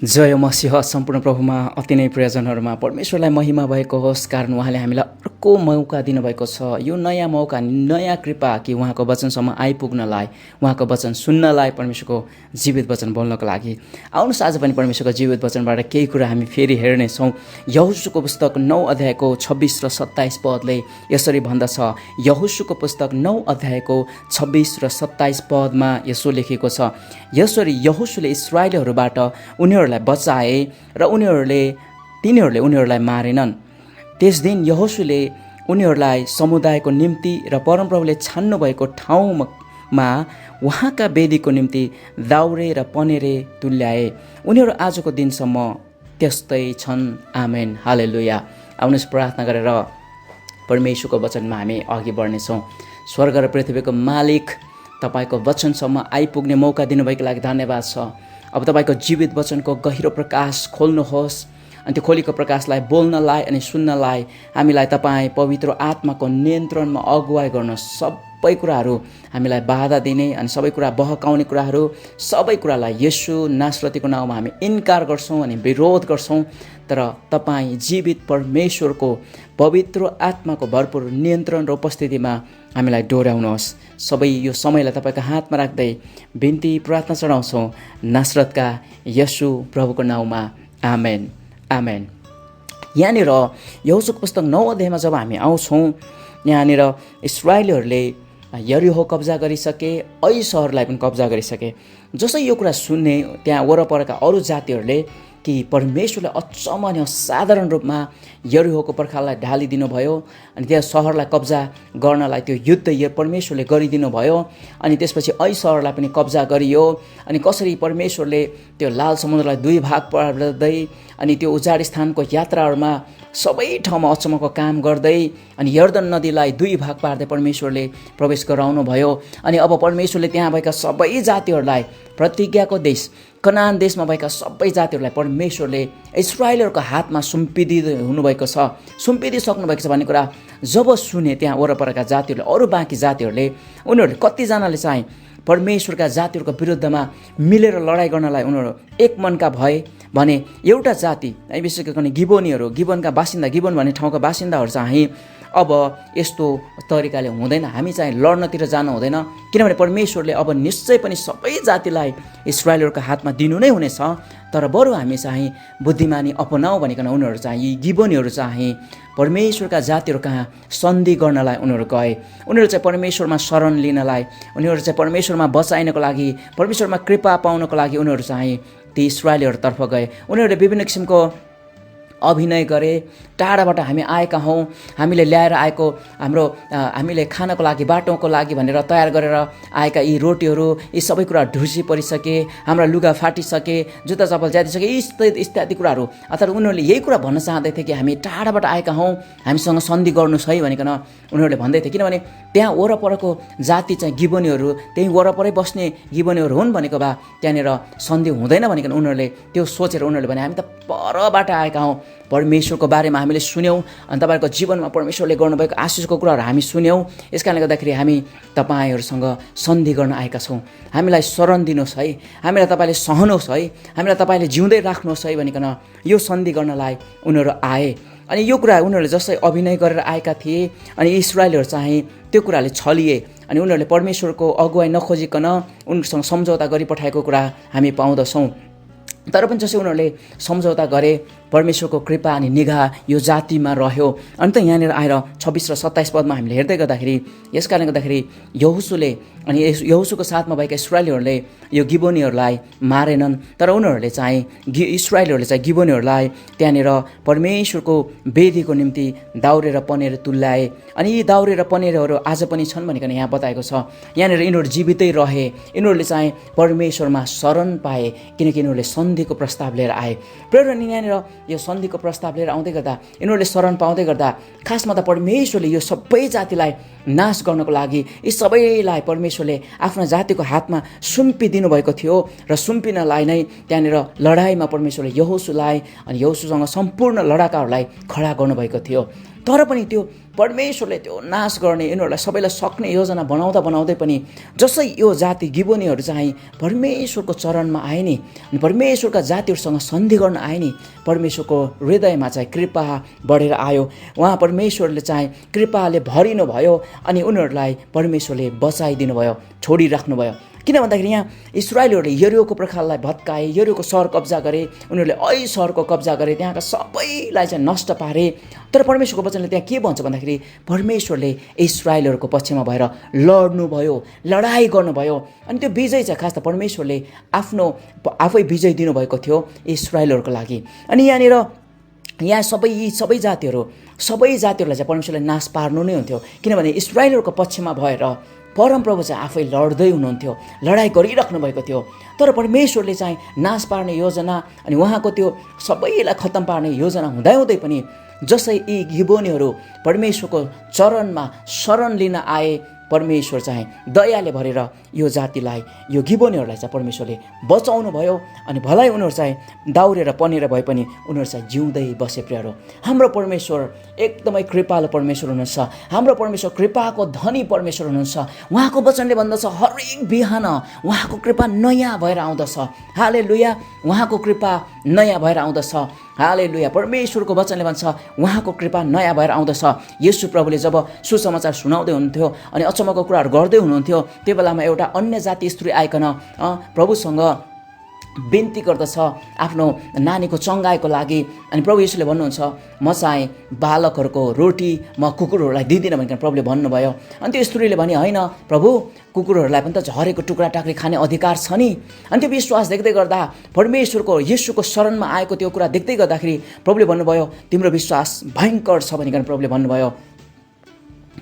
जय मसीह सम्पूर्ण प्रभुमा अति नै प्रियजनहरूमा परमेश्वरलाई महिमा भएको होस्। कारण उहाँले हामीलाई अर्को मौका दिनुभएको छ। यो नयाँ मौका, नयाँ कृपा कि उहाँको वचनसम्म आइपुग्नलाई, उहाँको वचन सुन्नलाई, परमेश्वरको जीवित वचन बोल्नको लागि। आउनुहोस् आज पनि परमेश्वरको जीवित वचनबाट केही कुरा हामी फेरि हेर्नेछौँ। यहोशूको पुस्तक 9 अध्यायको 26 र 27 पदले यसरी भन्दछ। यहोशूको पुस्तक 9 अध्यायको 26 र 27 पदमा यसो लेखेको छ, यसरी यहोशूले इस्राएलीहरूबाट उनीहरूलाई बचाए र तिनीहरूले उनीहरूलाई मारेनन्। त्यस दिन यहोशूले उनीहरूलाई समुदायको निम्ति र परमप्रभुले छान्नुभएको ठाउँमा उहाँका वेदीको निम्ति दाउरे र पनेरे तुल्याए। उनीहरू आजको दिनसम्म त्यस्तै छन्। आमेन, हालेलुया। आउनुहोस् प्रार्थना गरेर परमेश्वरको वचनमा हामी अघि बढ्नेछौँ। स्वर्ग र पृथ्वीको मालिक, तपाईँको वचनसम्म आइपुग्ने मौका दिनुभएको लागि धन्यवाद छ। अब तपाईँको जीवित वचनको गहिरो प्रकाश खोल्नुहोस् अनि त्यो खोलेको प्रकाशलाई बोल्नलाई अनि सुन्नलाई हामीलाई तपाईँ पवित्र आत्माको नियन्त्रणमा अगुवाई गर्नुहोस्। सबै कुराहरू हामीलाई बाधा दिने अनि सबै कुरा बहकाउने कुराहरू, सबै कुरालाई येशू नासरतीको नाउँमा हामी इन्कार गर्छौँ अनि विरोध गर्छौँ। तर तपाईँ जीवित परमेश्वरको पवित्र आत्माको भरपुर नियन्त्रण र उपस्थितिमा हामीलाई डोर्याउनुहोस्। सबै यो समयलाई तपाईँको हातमा राख्दै बिन्ती प्रार्थना चढाउँछौँ नासरतका येशू प्रभुको नाउँमा। आमेन, आमेन। यहाँनिर यहोशूको पुस्तक 9 अध्यायमा जब हामी आउँछौँ, यहाँनिर इस्राएलीहरूले यरीहो कब्जा गरिसके, ऐ सहरलाई पनि कब्जा गरिसके। जसै यो कुरा सुन्ने त्यहाँ वरपरका अरू जातिहरूले कि परमेश्वरले अचम्म अनि असाधारण रूपमा यरीहोको पर्खाललाई ढालिदिनु भयो अनि त्यहाँ सहरलाई कब्जा गर्नलाई त्यो युद्ध परमेश्वरले गरिदिनु भयो। अनि त्यसपछि ऐ सहरलाई पनि कब्जा गरियो। अनि कसरी परमेश्वरले त्यो लाल समुद्रलाई 2 भाग पार्दै अनि त्यो उजाड स्थानको यात्राहरूमा सबै ठाउँमा अचम्मको काम गर्दै अनि यर्दन नदीलाई 2 भाग पार्दै परमेश्वरले प्रवेश गराउनु भयो। अनि अब परमेश्वरले त्यहाँ भएका सबै जातिहरूलाई, प्रतिज्ञाको देश कनान देशमा भएका सबै जातिहरूलाई परमेश्वरले इस्राएलहरूको हातमा सुम्पिदिनु हुनुभएको छ, सुम्पिदिसक्नु भएको छ भन्ने कुरा जब सुने त्यहाँ वरपरका जातिहरूले, अरू बाँकी जातिहरूले, उनीहरूले कतिजनाले चाहिँ परमेश्वरका जातिहरूको विरुद्धमा मिलेर लडाइँ गर्नलाई उनीहरू एक मनका भए भने एउटा जाति, विशेष गरी गिबोनका बासिन्दा, गिबोन भन्ने ठाउँका बासिन्दाहरू चाहिँ अब यस्तो तरिकाले हुँदैन, हामी चाहिँ लड्नतिर जानु हुँदैन, किनभने परमेश्वरले अब निश्चय पनि सबै जातिलाई इस्राएलहरूको हातमा दिनु नै हुनेछ। तर बरु हामी चाहिँ बुद्धिमानी अपनाऊ भनिकन उनीहरू चाहिँ, यी गिबोनीहरू चाहिँ परमेश्वरका जातिहरू कहाँ सन्धि गर्नलाई उनीहरू गए। उनीहरू चाहिँ परमेश्वरमा शरण लिनलाई, उनीहरू चाहिँ परमेश्वरमा बचाइनको लागि, परमेश्वरमा कृपा पाउनको लागि उनीहरू चाहिँ ती इस्राएलीहरूतर्फ गए। उनीहरूले विभिन्न किसिमको अभिनय गरे। टाढाबाट हामी आएका हौँ, हामीले ल्याएर आएको हामीले खानको लागि, बाटोको लागि भनेर तयार गरेर आएका यी रोटीहरू, यी सबै कुरा ढुसी परिसके, हाम्रा लुगा फाटिसके, जुत्ता चप्पल ज्यातिसके, इत्यादि कुराहरू। अर्थात् उनीहरूले यही कुरा भन्न चाहँदै थिए कि हामी टाढाबाट आएका हौँ, हामीसँग सन्धि गर्नुहोस् है भनिकन उनीहरूले भन्दै थिए। किनभने त्यहाँ वरपरको जाति चाहिँ गिबोनीहरू, त्यहीँ वरपरै बस्ने गिबोनीहरू हुन् भनेको भए त्यहाँनिर सन्धि हुँदैन भनिकन उनीहरूले त्यो सोचेर उनीहरूले भने हामी त परबाट आएका हौँ, परमेश्वरको बारेमा हामीले सुन्यौँ अनि तपाईँहरूको जीवनमा परमेश्वरले गर्नुभएको आशिषको कुराहरू हामी सुन्यौँ, यस कारणले गर्दाखेरि हामी तपाईँहरूसँग सन्धि गर्न आएका छौँ, हामीलाई शरण दिनुहोस् है, हामीलाई तपाईँले सहनुहोस् है, हामीलाई तपाईँले जिउँदै राख्नुहोस् है भनिकन यो सन्धि गर्नलाई उनीहरू आए। अनि यो कुरा उनीहरूले जसै अभिनय गरेर आएका थिए अनि इस्राएलीहरू चाहिँ त्यो कुराले छलिए अनि उनीहरूले परमेश्वरको अगुवाई नखोजिकन उनीहरूसँग सम्झौता गरिपठाएको कुरा हामी पाउँदछौँ। तर पनि जसै उनीहरूले सम्झौता गरे, परमेश्वरको कृपा अनि निगाह यो जातिमा रह्यो। अनि त यहाँनिर आएर 26 र 27 पदमा हामीले हेर्दै गर्दाखेरि यस कारणले गर्दाखेरि यहोशूको साथमा भएका इस्राएलीहरूले यो गिबोनीहरूलाई मारेनन्, तर उनीहरूले चाहिँ इस्राएलीहरूले चाहिँ गिबोनीहरूलाई त्यहाँनिर परमेश्वरको वेदीको निम्ति दाउरे र पनेर तुल्याए। अनि यी दाउरे र पनेरहरू आज पनि छन् भनिकन यहाँ बताएको छ। यहाँनिर यिनीहरू जीवितै रहे, यिनीहरूले चाहिँ परमेश्वरमा शरण पाए किनकि यिनीहरूले सन्धिको प्रस्ताव लिएर आए। प्रेरण यहाँनिर यो सन्धिको प्रस्ताव लिएर आउँदै गर्दा, यिनीहरूले शरण पाउँदै गर्दा खासमा त परमेश्वरले यो सबै जातिलाई नाश गर्नको लागि यी सबैलाई परमेश्वरले आफ्ना जातिको हातमा सुम्पिदिनु भएको थियो र सुम्पिनलाई नै त्यहाँनिर लडाइँमा परमेश्वरले यहोशूलाई अनि यहोशूसँग सम्पूर्ण लडाकाहरूलाई खडा गर्नुभएको थियो। तर पनि त्यो परमेश्वरले त्यो नाश गर्ने, यिनीहरूलाई सबैलाई सक्ने योजना बनाउँदै पनि जसै यो जाति गिबोनीहरू चाहिँ परमेश्वरको चरणमा आए नि, अनि परमेश्वरका जातिहरूसँग सन्धि गर्न आए नि, परमेश्वरको हृदयमा चाहिँ कृपा बढेर आयो। उहाँ परमेश्वरले चाहिँ कृपाले भरिनु भयो अनि उनीहरूलाई परमेश्वरले बचाइदिनु भयो, छोडिराख्नु भयो। किन भन्दाखेरि यहाँ इस्राएलीहरूले यरीहोको प्रखाललाई भत्काए, यरीहोको सहर कब्जा गरे, उनीहरूले ऐ सहरको कब्जा गरे, त्यहाँका सबैलाई चाहिँ नष्ट पारे। तर परमेश्वरको वचनले त्यहाँ के भन्छ भन्दाखेरि परमेश्वरले इस्राएलीहरूको पक्षमा भएर लड्नुभयो, लडाइँ गर्नुभयो। अनि त्यो विजय चाहिँ खास त परमेश्वरले आफै विजय दिनुभएको थियो इस्राएलीहरूको लागि। अनि यहाँ सबै जातिहरूलाई चाहिँ परमेश्वरले नाश पार्नु नै हुन्थ्यो, किनभने इस्राएलीहरूको पक्षमा भएर परमप्रभु चाहिँ आफै लड्दै हुनुहुन्थ्यो, लडाइँ गरिराख्नु भएको थियो। तर परमेश्वरले चाहिँ नाश पार्ने योजना अनि उहाँको त्यो सबैलाई खत्तम पार्ने योजना हुँदाहुँदै पनि जसै यी गिबोनीहरू परमेश्वरको चरणमा शरण लिन आए, परमेश्वर चाहिँ दयाले भरेर यो जातिलाई, यो गिबोनीहरूलाई चाहिँ परमेश्वरले बचाउनु भयो। अनि भलाइ उनीहरू चाहिँ दाउरेर पनेर भए पनि उनीहरू चाहिँ जिउँदै बसे। प्रियहरू, हाम्रो परमेश्वर एकदमै कृपालु परमेश्वर हुनुहुन्छ। हाम्रो परमेश्वर कृपाको धनी परमेश्वर हुनुहुन्छ। उहाँको वचनले भन्दछ हरेक बिहान उहाँको कृपा नयाँ भएर आउँदछ। हालेलुया, उहाँको कृपा नयाँ भएर आउँदछ। हालेलुया, परमेश्वरको वचनले भन्छ उहाँको कृपा नयाँ भएर आउँदछ। येशू प्रभुले जब सुसमाचार सुनाउँदै हुनुहुन्थ्यो अनि अचम्मको कुराहरू गर्दै हुनुहुन्थ्यो, त्यो बेलामा एउटा अन्य जाति स्त्री आइकन प्रभुसँग बिन्ती गर्दछ आफ्नो नानीको चङ्गाइको लागि। अनि प्रभु येशूले भन्नुहुन्छ म चाहिँ बालकहरूको रोटी म कुकुरहरूलाई दिँदिनँ भनेर प्रभुले भन्नुभयो। अनि त्यो स्त्रीले भने होइन प्रभु, कुकुरहरूलाई पनि त झरेको टुक्रा टाक्री खाने अधिकार छ नि। अनि त्यो विश्वास देख्दै गर्दा परमेश्वरको येशूको शरणमा आएको त्यो कुरा देख्दै गर्दाखेरि प्रभुले भन्नुभयो तिम्रो विश्वास भयङ्कर छ भनिकन प्रभुले भन्नुभयो।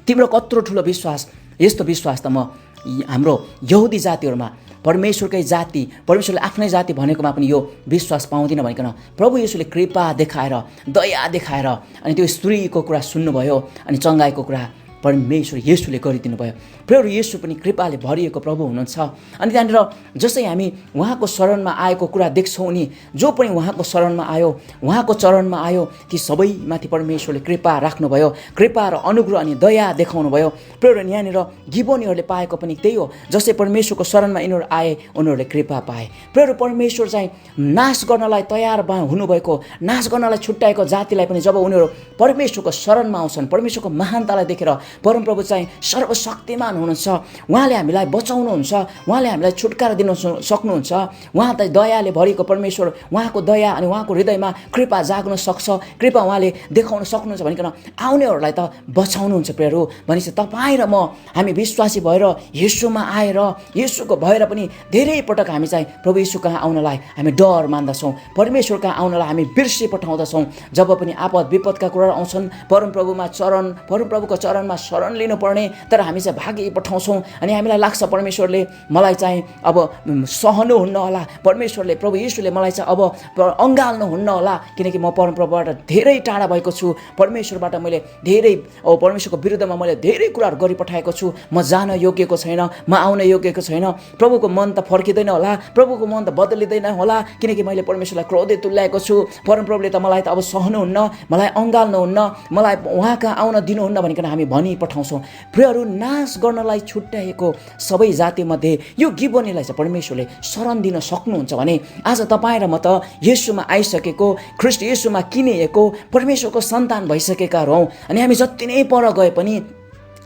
तिम्रो कत्रो ठुलो विश्वास, यस्तो विश्वास त म हाम्रो यहुदी जातिहरूमा परमेश्वरकै जाति, परमेश्वरले आफ्नै जाति भनेकोमा पनि यो विश्वास पाउँदिन भनिकन प्रभु येशूले कृपा देखाएर, दया देखाएर अनि त्यो स्त्रीको कुरा सुन्नुभयो अनि चङ्गाइको कुरा परमेश्वर येशूले गरिदिनु भयो। प्रियहरू, येशू पनि कृपाले भरिएको प्रभु हुनुहुन्छ। अनि त्यहाँनिर जसै हामी उहाँको शरणमा आएको कुरा देख्छौँ नि, जो पनि उहाँको शरणमा आयो, उहाँको चरणमा आयो, ती सबैमाथि परमेश्वरले कृपा राख्नुभयो, कृपा र अनुग्रह अनि दया देखाउनु भयो। प्रियहरू, यहाँनिर गिबोनीहरूले पाएको पनि त्यही हो। जसै परमेश्वरको शरणमा यिनीहरू आए, उनीहरूले कृपा पाए। प्रियहरू, परमेश्वर चाहिँ नाश गर्नलाई तयार हुनुभएको, नाश गर्नलाई छुट्याएको जातिलाई पनि जब उनीहरू परमेश्वरको शरणमा आउँछन्, परमेश्वरको महानतालाई देखेर परमप्रभु चाहिँ सर्वशक्तिमान हुनुहुन्छ, उहाँले हामीलाई बचाउनुहुन्छ, उहाँले हामीलाई छुटकारा दिन सक्नुहुन्छ। उहाँ त दयाले भरिएको परमेश्वर, उहाँको दया अनि उहाँको हृदयमा कृपा जाग्न सक्छ, कृपा उहाँले देखाउन सक्नुहुन्छ भनिकन आउनेहरूलाई त बचाउनुहुन्छ। प्रियहरू, भनेपछि तपाईँ र म हामी विश्वासी भएर येशूमा आएर, येशूको भएर पनि धेरै पटक हामी चाहिँ प्रभु येशू कहाँ आउनलाई हामी डर मान्दछौँ, परमेश्वर कहाँ आउनलाई हामी बिर्सी पठाउँदछौँ। जब पनि आपद विपदका कुराहरू आउँछन्, परमप्रभुको चरणमा शरण लिनुपर्ने, तर हामी चाहिँ भागी पठाउँछौँ अनि हामीलाई लाग्छ परमेश्वरले मलाई चाहिँ अब सहनुहुन्न होला, परमेश्वरले प्रभु येशूले मलाई चाहिँ अब अँगाल्नुहुन्न होला, किनकि म परमप्रभुबाट धेरै टाढा भएको छु, परमेश्वरबाट मैले धेरै परमेश्वरको विरुद्धमा मैले धेरै कुराहरू गरिपठाएको छु, म जान योग्यको छैन, म आउन योग्यको छैन, प्रभुको मन त फर्किँदैन होला, प्रभुको मन त बदलिँदैन होला, किनकि मैले परमेश्वरलाई क्रोधित तुल्याएको छु, परमप्रभुले त मलाई त अब सहनुहुन्न, मलाई अँगाल्नुहुन्न, मलाई उहाँ कहाँ आउन दिनुहुन्न भनिकन हामी भनी पठाउँछौँ। प्रियहरू, नाश गर्नलाई छुट्याएको सबै जातिमध्ये यो गिबोनीलाई चाहिँ परमेश्वरले शरण दिन सक्नुहुन्छ भने आज तपाईँ र म त येशूमा आइसकेको, ख्रीष्ट येशूमा किनिएको परमेश्वरको सन्तान भइसकेका रहौँ। अनि हामी जति नै पर गए पनि,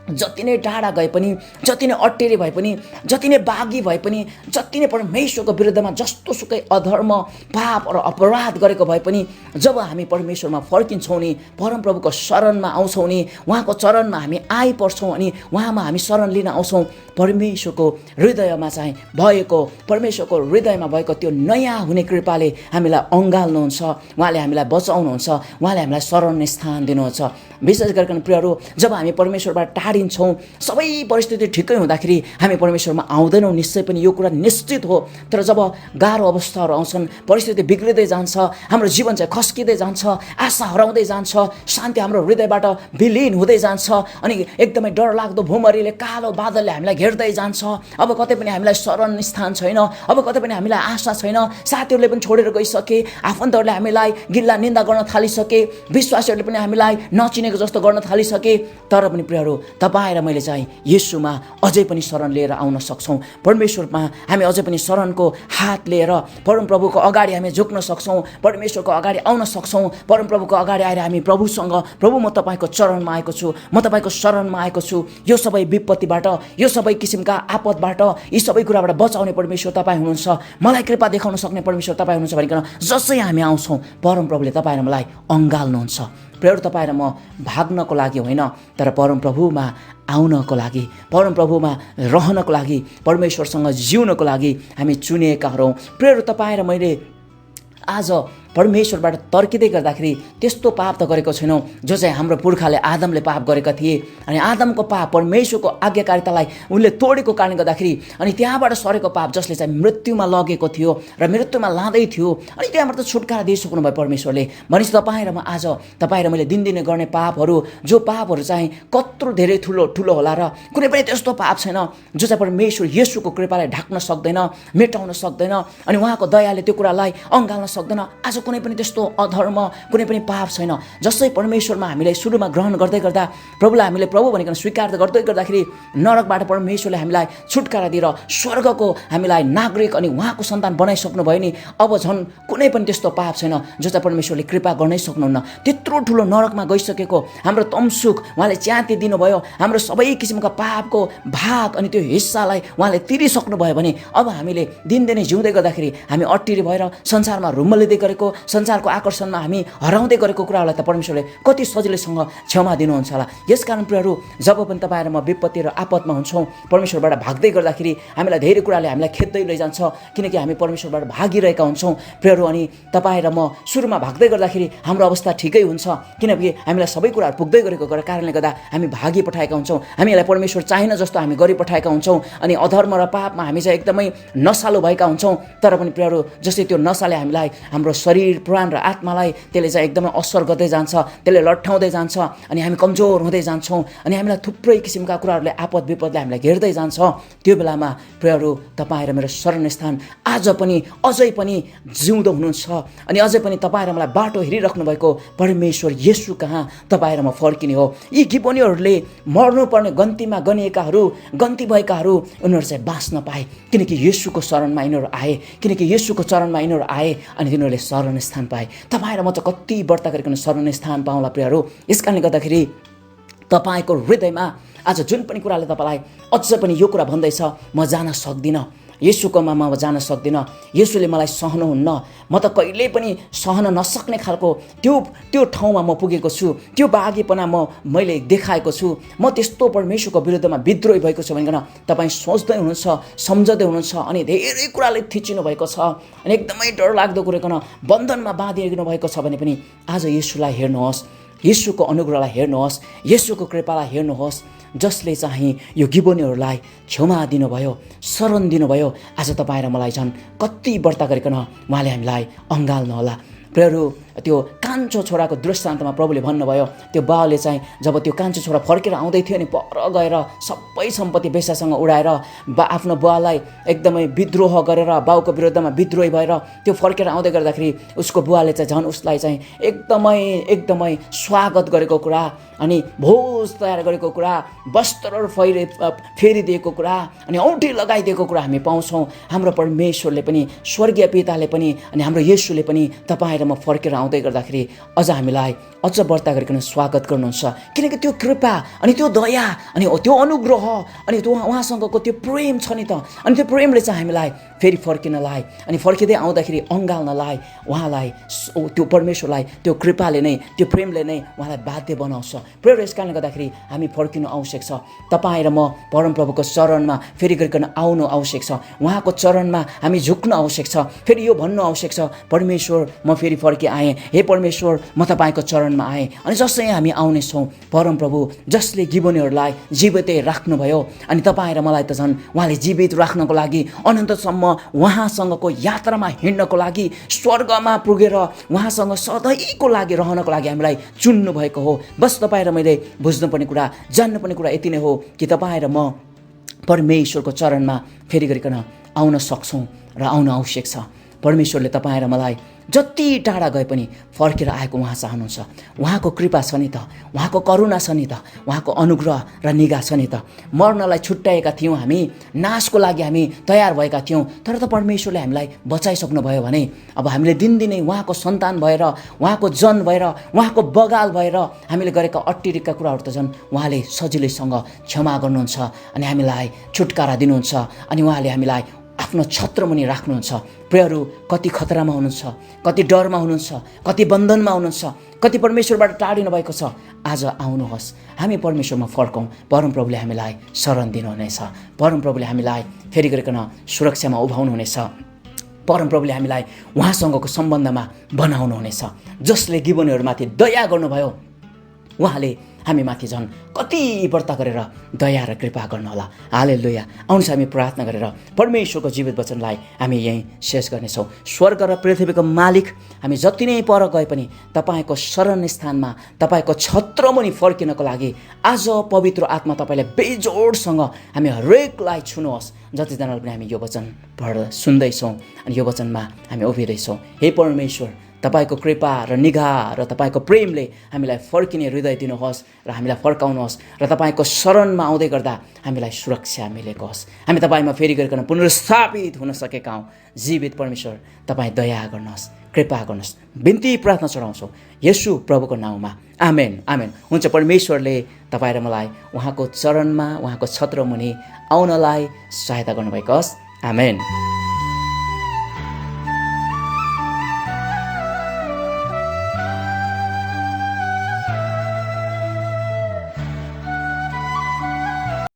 जति नै टाढा गए पनि, जति नै अटेरी भए पनि, जति नै बागी भए पनि, जति नै परमेश्वरको विरुद्धमा जस्तोसुकै अधर्म, पाप र अपराध गरेको भए पनि जब हामी परमेश्वरमा फर्किन्छौँ नि, परमप्रभुको शरणमा आउँछौँ नि, उहाँको चरणमा हामी आइपर्छौँ अनि उहाँमा हामी शरण लिन आउँछौँ, परमेश्वरको हृदयमा चाहिँ भएको, परमेश्वरको हृदयमा भएको त्यो नयाँ हुने कृपाले हामीलाई अँगाल्नुहुन्छ, उहाँले हामीलाई बचाउनुहुन्छ, उहाँले हामीलाई शरण स्थान दिनुहुन्छ। विशेष गरिकन प्रियहरू, जब हामी परमेश्वरबाट टाढा अँगारिन्छौँ, सबै परिस्थिति ठिकै हुँदाखेरि हामी परमेश्वरमा आउँदैनौँ, निश्चय पनि यो कुरा निश्चित हो। तर जब गाह्रो अवस्थाहरू आउँछन्, परिस्थिति बिग्रिँदै जान्छ, हाम्रो जीवन चाहिँ खस्किँदै जान्छ, आशा हराउँदै जान्छ, शान्ति हाम्रो हृदयबाट विलीन हुँदै जान्छ, अनि एकदमै डरलाग्दो भुमरीले कालो बादलले हामीलाई घेर्दै जान्छ। अब कतै पनि हामीलाई शरण स्थान छैन, अब कतै पनि हामीलाई आशा छैन, साथीहरूले पनि छोडेर गइसके, आफन्तहरूले हामीलाई गिल्ला निन्दा गर्न थालिसके, विश्वासीहरूले पनि हामीलाई नचिनेको जस्तो गर्न थालिसके। तर पनि प्रियहरू, तपाईँ र मैले चाहिँ येशूमा अझै पनि शरण लिएर आउन सक्छौँ। परमेश्वरमा हामी अझै पनि शरणको हात लिएर परमप्रभुको अगाडि हामी झुक्न सक्छौँ, परमेश्वरको अगाडि आउन सक्छौँ। परमप्रभुको अगाडि आएर हामी प्रभुसँग, प्रभु म तपाईँको चरणमा आएको छु, म तपाईँको शरणमा आएको छु, यो सबै विपत्तिबाट, यो सबै किसिमका आपतबाट, यी सबै कुराबाट बचाउने परमेश्वर तपाईँ हुनुहुन्छ, मलाई कृपा देखाउन सक्ने परमेश्वर तपाईँ हुनुहुन्छ भनिकन जसै हामी आउँछौँ, परमप्रभुले तपाईँ र मलाई अँगाल्नुहुन्छ। प्रियहरू, तपाईँ र म भाग्नको लागि होइन, तर परमप्रभुमा आउनको लागि, परमप्रभुमा रहनको लागि, परमेश्वरसँग जिउनको लागि हामी चुनिएका हौँ। प्रियहरू, तपाईँ र मैले आज परमेश्वरबाट तर्किँदै गर्दाखेरि त्यस्तो पाप त गरेको छैनौँ जो चाहिँ हाम्रो पुर्खाले आदमले पाप गरेका थिए। अनि आदमको पाप परमेश्वरको आज्ञाकारितालाई उनले तोडेको कारणले गर्दाखेरि अनि त्यहाँबाट सरेको पाप जसले चाहिँ मृत्युमा लगेको थियो र मृत्युमा लाँदै थियो, अनि त्यहाँबाट त छुटकारा दिइसक्नु भयो परमेश्वरले। भनेपछि तपाईँ र म आज, तपाईँ र मैले दिनदिनै गर्ने पापहरू, जो पापहरू चाहिँ कत्रो धेरै ठुलो होला र कुनै पनि त्यस्तो पाप छैन जो चाहिँ परमेश्वर येशूको कृपालाई ढाक्न सक्दैन, मेटाउन सक्दैन, अनि उहाँको दयाले त्यो कुरालाई अँगाल्न सक्दैन। आज कुनै पनि त्यस्तो अधर्म, कुनै पनि पाप छैन। जसै परमेश्वरमा हामीले सुरुमा ग्रहण गर्दै गर्दा, प्रभुलाई हामीले प्रभु भनिकन स्वीकार गर्दै गर्दाखेरि नरकबाट परमेश्वरले हामीलाई छुटकारा दिएर स्वर्गको हामीलाई नागरिक अनि उहाँको सन्तान बनाइसक्नु भयो नि। अब झन् कुनै पनि त्यस्तो पाप छैन जो चाहिँ परमेश्वरले कृपा गर्नै सक्नुहुन्न। त्यत्रो ठुलो नरकमा गइसकेको हाम्रो तमसुक उहाँले च्याति दिनुभयो, हाम्रो सबै किसिमका पापको भाग अनि त्यो हिस्सालाई उहाँले तिरिसक्नु भयो भने अब हामीले दिनदिनै जिउँदै गर्दाखेरि हामी अट्टिरी भएर संसारमा रुम्मलिँदै गरेको, संसारको आकर्षणमा हामी हराउँदै गरेको कुराहरूलाई त परमेश्वरले कति सजिलैसँग क्षमा दिनुहुन्छ होला। यसकारण प्रियहरू, जब पनि तपाईँ र म विपत्ति र आपतमा हुन्छौँ, परमेश्वरबाट भाग्दै गर्दाखेरि हामीलाई धेरै कुराले हामीलाई खेद्दै लैजान्छ, किनकि हामी परमेश्वरबाट भागिरहेका हुन्छौँ। प्रियहरू, अनि तपाईँ र म सुरुमा भाग्दै गर्दाखेरि हाम्रो अवस्था ठिकै हुन्छ, किनकि हामीलाई सबै कुराहरू पुग्दै गरेको कारणले गर्दा हामी भागिपठाएका हुन्छौँ, हामीलाई परमेश्वर चाहिन जस्तो हामी गरिपठाएका हुन्छौँ, अनि अधर्म र पापमा हामी चाहिँ एकदमै नसालु भएका हुन्छौँ। तर पनि प्रियहरू, जस्तै त्यो नसाले हामीलाई, हाम्रो शरीर, प्राण र आत्मालाई त्यसले चाहिँ एकदमै असर गर्दै जान्छ, त्यसले लट्ठाउँदै जान्छ, अनि हामी कमजोर हुँदै जान्छौँ, अनि हामीलाई थुप्रै किसिमका कुराहरूले आपत विपदले हामीलाई घेर्दै जान्छ। त्यो बेलामा प्रियहरू, तपाईँ र मेरो शरणस्थान आज पनि अझै पनि जिउँदो हुनुहुन्छ, अनि अझै पनि तपाईँ र मलाई बाटो हेरिराख्नु भएको परमेश्वर येशू कहाँ तपाईँ र म फर्किने हो। यी गिबोनीहरूले मर्नुपर्ने गन्तीमा गनिएकाहरू, गन्ती भएकाहरू, उनीहरू चाहिँ बाँच्न पाए, किनकि येशूको शरणमा यिनीहरू आए, किनकि येशूको चरणमा यिनीहरू आए, अनि तिनीहरूले शरण स्थान पाए। तपाईँ र म चाहिँ कति व्रत गरिकन शरण स्थान पाउँला प्रियहरू। यस कारणले गर्दाखेरि तपाईँको हृदयमा आज जुन पनि कुराले तपाईँलाई अझ पनि यो कुरा भन्दैछ, म जान सक्दिनँ, येशूकोमा म जान सक्दिनँ, येशूले मलाई सहनुहुन्न, म त कहिल्यै पनि सहन नसक्ने खालको त्यो ठाउँमा म पुगेको छु, त्यो बाघीपना मैले देखाएको छु, म त्यस्तो परमेश्वरको विरुद्धमा विद्रोही भएको छु भनिकन तपाईँ सोच्दै हुनुहुन्छ, सम्झँदै हुनुहुन्छ, अनि धेरै कुराले थिचिनु भएको छ, अनि एकदमै डरलाग्दो कुराकन बन्धनमा बाँधिनु भएको छ भने पनि आज येशूलाई हेर्नुहोस्, येशूको अनुग्रहलाई हेर्नुहोस्, येशूको कृपालाई हेर्नुहोस्, जसले चाहिँ यो गिबोनीहरूलाई क्षमा दिनुभयो, शरण दिनुभयो। आज तपाईँ र मलाई झन् कति व्रत गरिकन उहाँले हामीलाई अँगाल्नु होला। प्रियहरू, त्यो कान्छो छोराको दृष्टान्तमा प्रभुले भन्नुभयो, त्यो बाउले चाहिँ जब त्यो कान्छो छोरा फर्केर आउँदै थियो नि, पर गएर सबै सम्पत्ति बेसासँग उडाएर आफ्नो बुवालाई एकदमै विद्रोह गरेर, बाउको विरुद्धमा विद्रोही भएर त्यो फर्केर आउँदै गर्दाखेरि उसको बुवाले चाहिँ झन् उसलाई चाहिँ एकदमै स्वागत गरेको कुरा, अनि भोज तयार गरेको कुरा, वस्त्रहरू फेरिदिएको कुरा, अनि औँठी लगाइदिएको कुरा हामी पाउँछौँ। हाम्रो परमेश्वरले पनि, स्वर्गीय पिताले पनि, अनि हाम्रो येशूले पनि तपाईँ र म फर्केर आउँदै गर्दाखेरि अझ हामीलाई अझ व्रत गरिकन स्वागत गर्नुहुन्छ, किनकि त्यो कृपा अनि त्यो दया अनि त्यो अनुग्रह अनि त्यो उहाँसँगको त्यो प्रेम छ नि त, अनि त्यो प्रेमले चाहिँ हामीलाई फेरि फर्किनलाई अनि फर्किँदै आउँदाखेरि अँगाल्नलाई उहाँलाई, त्यो परमेश्वरलाई त्यो कृपाले नै, त्यो प्रेमले नै उहाँलाई बाध्य बनाउँछ। प्रिय, यस कारणले गर्दाखेरि हामी फर्किनु आवश्यक छ। तपाईँ र म परमप्रभुको चरणमा फेरि गरिकन आउनु आवश्यक छ, उहाँको चरणमा हामी झुक्नु आवश्यक छ, फेरि यो भन्नु आवश्यक छ, परमेश्वर म फेरि फर्की आएँ, हे परमेश्वर परमेश्वर म तपाईँको चरणमा आएँ अनि जसै हामी आउनेछौँ परमप्रभु जसले गिबोनीहरूलाई जीवितै राख्नुभयो अनि तपाईँ र मलाई त झन् उहाँले जीवित राख्नको लागि अनन्तसम्म उहाँसँगको यात्रामा हिँड्नको लागि स्वर्गमा पुगेर उहाँसँग सधैँको लागि रहनको लागि हामीलाई चुन्नुभएको हो। बस तपाईँ र मैले बुझ्नुपर्ने कुरा जान्नुपर्ने कुरा यति नै हो कि तपाईँ र म परमेश्वरको चरणमा फेरि गरिकन आउन सक्छौँ र आउन आवश्यक छ। परमेश्वरले तपाईँ र मलाई जति टाढा गए पनि फर्केर आएको उहाँ चाहनुहुन्छ। उहाँको कृपा छ नि त, उहाँको करुणा छ नि त, उहाँको अनुग्रह र निगाह छ नि त। मर्नलाई छुट्याएका थियौँ हामी, नाशको लागि हामी तयार भएका थियौँ, तर त परमेश्वरले हामीलाई बचाइसक्नुभयो भने अब हामीले दिनदिनै उहाँको सन्तान भएर, उहाँको जन भएर, उहाँको बगाल भएर हामीले गरेका अट्टिरिका कुराहरू त झन् उहाँले सजिलैसँग क्षमा गर्नुहुन्छ अनि हामीलाई छुटकारा दिनुहुन्छ अनि उहाँले हामीलाई आफ्नो छत्रमुनि राख्नुहुन्छ। प्रियहरू, कति खतरामा हुनुहुन्छ, कति डरमा हुनुहुन्छ, कति बन्धनमा हुनुहुन्छ, कति परमेश्वरबाट टाढिनु भएको छ, आज आउनुहोस्, हामी परमेश्वरमा फर्कौँ। परमप्रभुले हामीलाई शरण दिनुहुनेछ, परमप्रभुले हामीलाई फेरि गरिकन सुरक्षामा उभाउनुहुनेछ, परमप्रभुले हामीलाई उहाँसँगको सम्बन्धमा बनाउनुहुनेछ। जसले गिबोनीहरूमाथि दया गर्नुभयो उहाँले हामीमाथि झन् कति व्रत गरेर दया र कृपा गर्नुहोला। हालेलुया। आउनुहोस् हामी प्रार्थना गरेर परमेश्वरको जीवित वचनलाई हामी यहीँ शेष गर्नेछौँ। स्वर्ग र पृथ्वीको मालिक, हामी जति नै पर गए पनि तपाईँको शरण स्थानमा, तपाईँको छत्रमुनि फर्किनको लागि आज पवित्र आत्मा तपाईँले बेजोडसँग हामी हरेकलाई छुनुहोस्। जतिजनाले पनि हामी यो वचन सुन्दैछौँ अनि यो वचनमा हामी उभिँदैछौँ। हे परमेश्वर, तपाईँको कृपा र निगाह र तपाईँको प्रेमले हामीलाई फर्किने हृदय दिनुहोस् र हामीलाई फर्काउनुहोस् र तपाईँको शरणमा आउँदै गर्दा हामीलाई सुरक्षा मिलेको होस्। हामी तपाईँमा फेरि गरिकन पुनर्स्थापित हुन सकेका हौँ। जीवित परमेश्वर, तपाईँ दया गर्नुहोस्, कृपा गर्नुहोस्। बिन्ती प्रार्थना चढाउँछौँ येशू प्रभुको नाउँमा। आमेन, आमेन। हुन्छ, परमेश्वरले तपाईँ र मलाई उहाँको चरणमा, उहाँको छत्रमुनि आउनलाई सहायता गर्नुभएको होस्। आमेन।